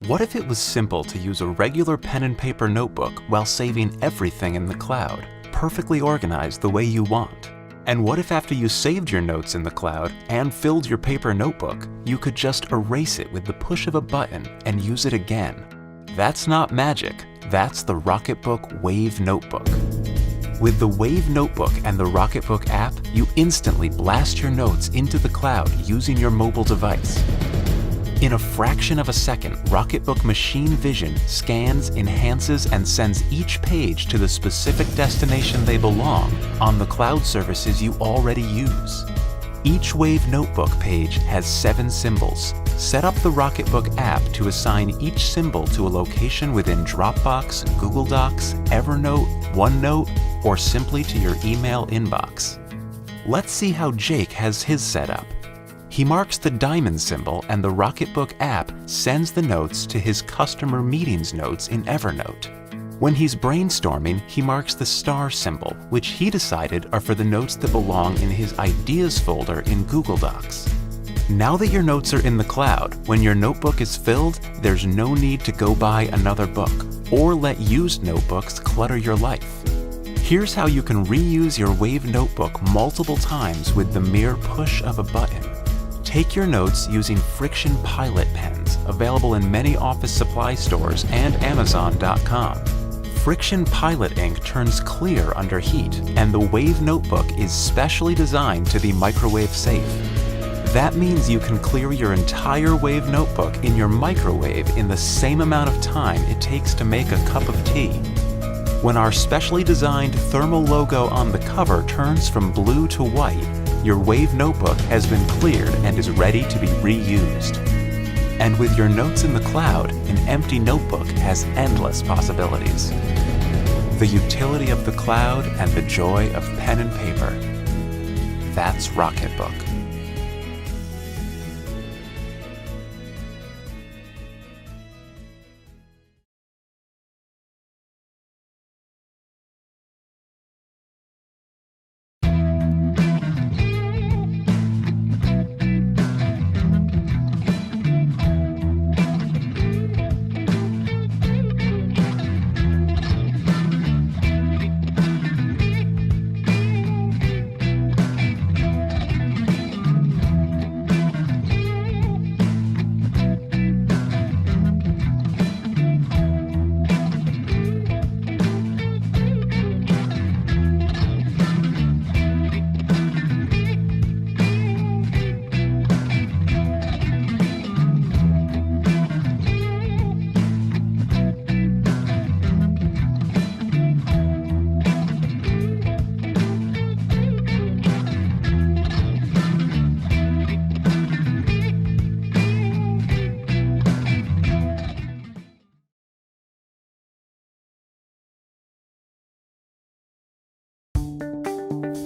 What if it was simple to use a regular pen and paper notebook while saving everything in the cloud, perfectly organized the way you want? And what if after you saved your notes in the cloud and filled your paper notebook, you could just erase it with the push of a button and use it again? That's not magic, that's the Rocketbook Wave Notebook. With the Wave Notebook and the Rocketbook app, you instantly blast your notes into the cloud using your mobile device. In a fraction of a second, Rocketbook Machine Vision scans, enhances, and sends each page to the specific destination they belong on the cloud services you already use. Each Wave Notebook page has 7 symbols. Set up the Rocketbook app to assign each symbol to a location within Dropbox, Google Docs, Evernote, OneNote, or simply to your email inbox. Let's see how Jake has his set up. He marks the diamond symbol and the Rocketbook app sends the notes to his customer meetings notes in Evernote. When he's brainstorming, he marks the star symbol, which he decided are for the notes that belong in his ideas folder in Google Docs. Now that your notes are in the cloud, when your notebook is filled, there's no need to go buy another book or let used notebooks clutter your life. Here's how you can reuse your Wave Notebook multiple times with the mere push of a button. Take your notes using Friction Pilot pens, available in many office supply stores and Amazon.com. Friction Pilot ink turns clear under heat, and the Wave Notebook is specially designed to be microwave safe. That means you can clear your entire Wave Notebook in your microwave in the same amount of time it takes to make a cup of tea. When our specially designed thermal logo on the cover turns from blue to white, your Wave Notebook has been cleared and is ready to be reused. And with your notes in the cloud, an empty notebook has endless possibilities. The utility of the cloud and the joy of pen and paper. That's Rocketbook.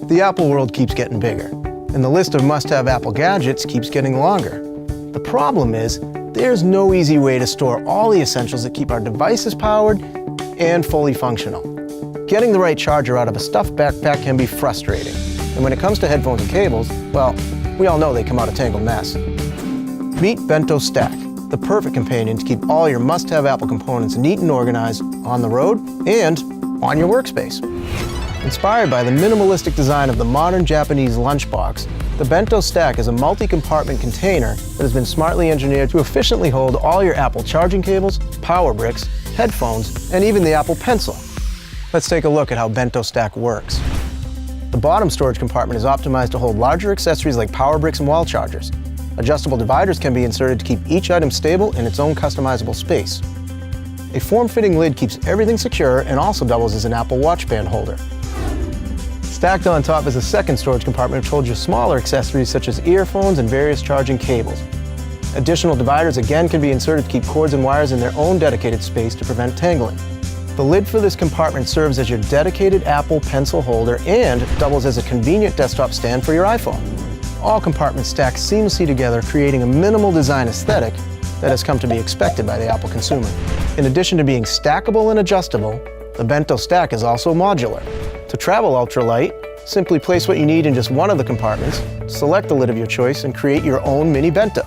The Apple world keeps getting bigger, and the list of must-have Apple gadgets keeps getting longer. The problem is, there's no easy way to store all the essentials that keep our devices powered and fully functional. Getting the right charger out of a stuffed backpack can be frustrating, and when it comes to headphones and cables, well, we all know they come out a tangled mess. Meet Bento Stack, the perfect companion to keep all your must-have Apple components neat and organized on the road and on your workspace. Inspired by the minimalistic design of the modern Japanese lunchbox, the Bento Stack is a multi-compartment container that has been smartly engineered to efficiently hold all your Apple charging cables, power bricks, headphones, and even the Apple Pencil. Let's take a look at how Bento Stack works. The bottom storage compartment is optimized to hold larger accessories like power bricks and wall chargers. Adjustable dividers can be inserted to keep each item stable in its own customizable space. A form-fitting lid keeps everything secure and also doubles as an Apple Watch band holder. Stacked on top is a second storage compartment which holds your smaller accessories such as earphones and various charging cables. Additional dividers again can be inserted to keep cords and wires in their own dedicated space to prevent tangling. The lid for this compartment serves as your dedicated Apple Pencil holder and doubles as a convenient desktop stand for your iPhone. All compartments stack seamlessly together, creating a minimal design aesthetic that has come to be expected by the Apple consumer. In addition to being stackable and adjustable, the Bento Stack is also modular. To travel ultralight, simply place what you need in just one of the compartments, select the lid of your choice, and create your own mini bento.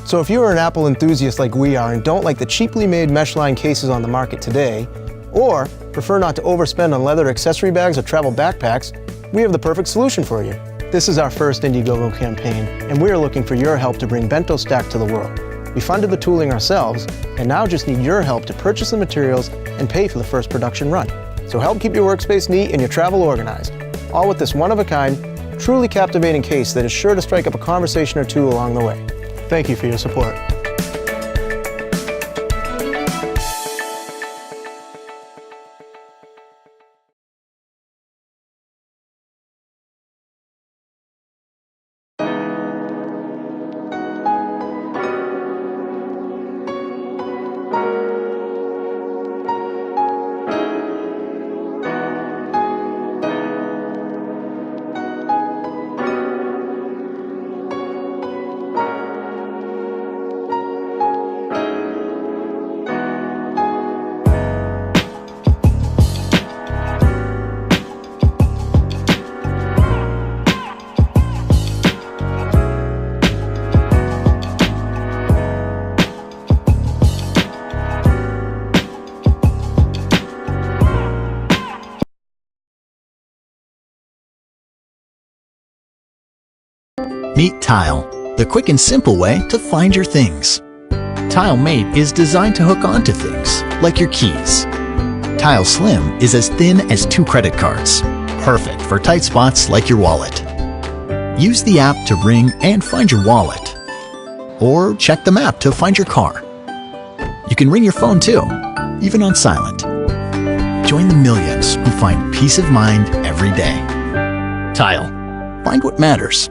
So if you are an Apple enthusiast like we are and don't like the cheaply made mesh line cases on the market today, or prefer not to overspend on leather accessory bags or travel backpacks, we have the perfect solution for you. This is our first Indiegogo campaign, and we are looking for your help to bring Bento Stack to the world. We funded the tooling ourselves, and now just need your help to purchase the materials and pay for the first production run. So help keep your workspace neat and your travel organized, all with this one-of-a-kind, truly captivating case that is sure to strike up a conversation or two along the way. Thank you for your support. Meet Tile, the quick and simple way to find your things. Tile Mate is designed to hook onto things, like your keys. Tile Slim is as thin as 2 credit cards, perfect for tight spots like your wallet. Use the app to ring and find your wallet. Or check the map to find your car. You can ring your phone too, even on silent. Join the millions who find peace of mind every day. Tile, find what matters.